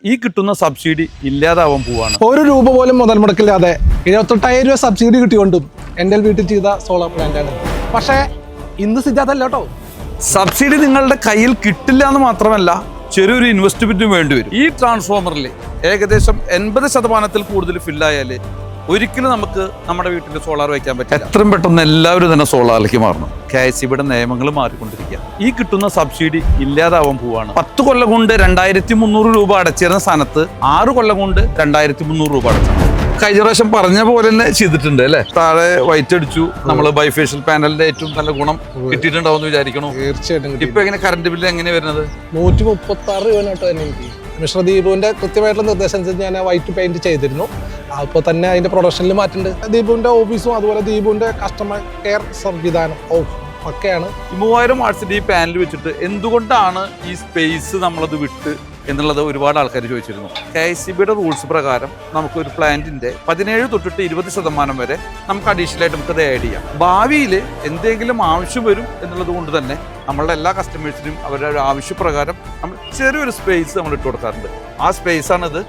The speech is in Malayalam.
ഈ കിട്ടുന്ന സബ്സിഡി ഇല്ലാതാവാൻ പോവാണ്. ഒരു രൂപ പോലും മുതൽ മുടക്കില്ലാതെ 78,000 രൂപ സബ്സിഡി കിട്ടിക്കൊണ്ടും എൻ്റെ വീട്ടിൽ ചെയ്ത സോളാർ പ്ലാന്റ് ആണ്. പക്ഷേ ഇന്ന് സിദ്ധാർത്ഥല്ല കേട്ടോ. സബ്സിഡി നിങ്ങളുടെ കയ്യിൽ കിട്ടില്ല എന്ന് മാത്രമല്ല, ചെറിയൊരു ഇൻവെസ്റ്റ്മെന്റും വേണ്ടി വരും. ഈ ട്രാൻസ്ഫോമറിൽ ഏകദേശം 80% കൂടുതൽ ഫില്ലായാൽ ഒരിക്കലും നമുക്ക് നമ്മുടെ വീട്ടിൽ സോളാർ വയ്ക്കാൻ പറ്റില്ല. എത്രയും പെട്ടെന്ന് എല്ലാവരും തന്നെ സോളാറിലേക്ക് മാറണം. KSEBിയുടെ നിയമങ്ങൾ മാറിക്കൊണ്ടിരിക്കുക. ഈ കിട്ടുന്ന സബ്സിഡി ഇല്ലാതാവാൻ പോവാണ്. 10 കൊല്ലം കൊണ്ട് 2300 രൂപ അടച്ചിരുന്ന സ്ഥാനത്ത് 6 കൊല്ലം കൊണ്ട് 2300 രൂപ അടച്ചു. കഴിഞ്ഞ പ്രാവശ്യം പറഞ്ഞ പോലെ തന്നെ ചെയ്തിട്ടുണ്ട് അല്ലെ. താഴെ വൈറ്റ് അടിച്ചു. നമ്മൾ ബൈഫേഷ്യൽ പാനലിന്റെ ഏറ്റവും നല്ല ഗുണം കിട്ടിയിട്ടുണ്ടാവും എന്ന് വിചാരിക്കണോ? തീർച്ചയായിട്ടും. ഇപ്പൊ എങ്ങനെ കറണ്ട് ബില്ല് എങ്ങനെ വരുന്നത്? 136 രൂപ കേട്ടോ എനിക്ക്. മിസ്റ്റർ ദീപുവിന്റെ കൃത്യമായിട്ടുള്ള നിർദ്ദേശം ഞാൻ വൈറ്റ് പെയിന്റ് ചെയ്തിരുന്നു. അപ്പോൾ തന്നെ അതിന്റെ പ്രൊഡക്ഷനിൽ മാറ്റുന്നുണ്ട്. ദീപുവിന്റെ ഓഫീസും അതുപോലെ ദീപുവിന്റെ കസ്റ്റമർ കെയർ സംവിധാനം ഒക്കെയാണ്. 3000 വാട്ട്സിന്റെ ഈ പാനൽ വെച്ചിട്ട് എന്തുകൊണ്ടാണ് ഈ സ്പേസ് നമ്മളത് വിട്ട് എന്നുള്ളത് ഒരുപാട് ആൾക്കാർ ചോദിച്ചിരുന്നു. KSEBിയുടെ റൂൾസ് പ്രകാരം നമുക്ക് ഒരു പ്ലാന്റിന്റെ 17 തൊട്ടിട്ട് 20% വരെ നമുക്ക് അഡീഷണൽ ആയിട്ട് നമുക്കത് ആഡ് ചെയ്യാം. ഭാവിയിൽ എന്തെങ്കിലും ആവശ്യം വരും എന്നുള്ളത് കൊണ്ട് തന്നെ നമ്മളുടെ എല്ലാ കസ്റ്റമേഴ്സിനും അവരുടെ ആവശ്യപ്രകാരം നമ്മൾ ചെറിയൊരു സ്പേസ് നമ്മൾ ഇട്ട് കൊടുക്കാറുണ്ട്. ആ സ്പേസാണിത്.